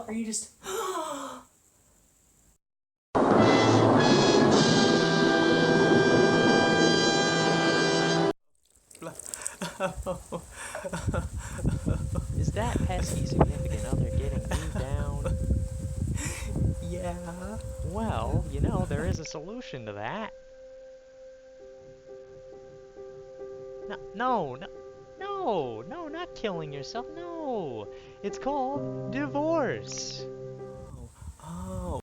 Are you just... Is that pesky significant other getting you down? Yeah. Well, there is a solution to that. No, no, no, no, no, not killing yourself, no! It's called divorce! Oh.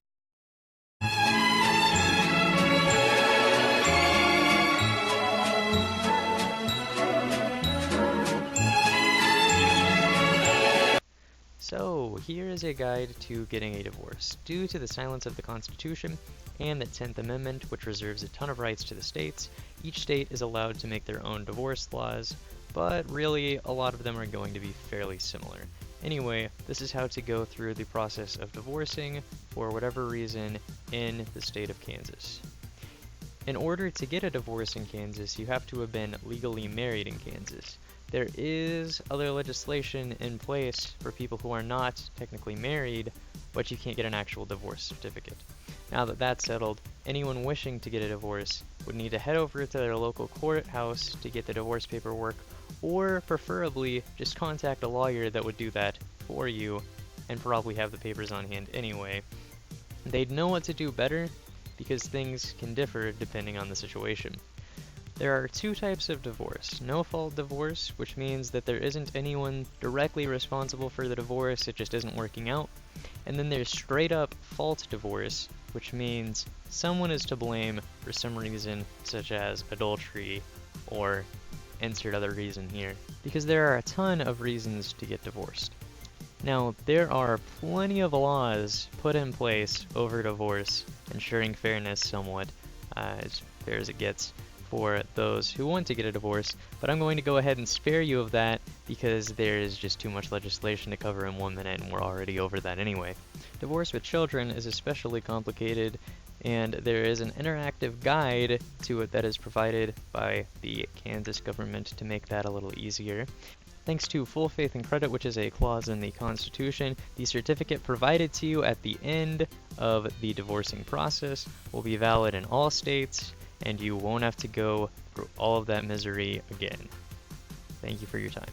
So, here is a guide to getting a divorce. Due to the silence of the Constitution and the 10th Amendment, which reserves a ton of rights to the states, each state is allowed to make their own divorce laws, but really, a lot of them are going to be fairly similar. Anyway, this is how to go through the process of divorcing, for whatever reason, in the state of Kansas. In order to get a divorce in Kansas, you have to have been legally married in Kansas. There is other legislation in place for people who are not technically married, but you can't get an actual divorce certificate. Now that that's settled, anyone wishing to get a divorce would need to head over to their local courthouse to get the divorce paperwork, or preferably just contact a lawyer that would do that for you and probably have the papers on hand anyway. They'd know what to do better because things can differ depending on the situation. There are two types of divorce. No-fault divorce, which means that there isn't anyone directly responsible for the divorce, it just isn't working out. And then there's straight-up fault divorce, which means someone is to blame for some reason, such as adultery or insert other reason here. Because there are a ton of reasons to get divorced. Now, there are plenty of laws put in place over divorce, ensuring fairness somewhat, as fair as it gets, for those who want to get a divorce, but I'm going to go ahead and spare you of that because there is just too much legislation to cover in 1 minute and we're already over that anyway. Divorce with children is especially complicated, and there is an interactive guide to it that is provided by the Kansas government to make that a little easier. Thanks to full faith and credit, which is a clause in the Constitution, the certificate provided to you at the end of the divorcing process will be valid in all states, and you won't have to go through all of that misery again. Thank you for your time.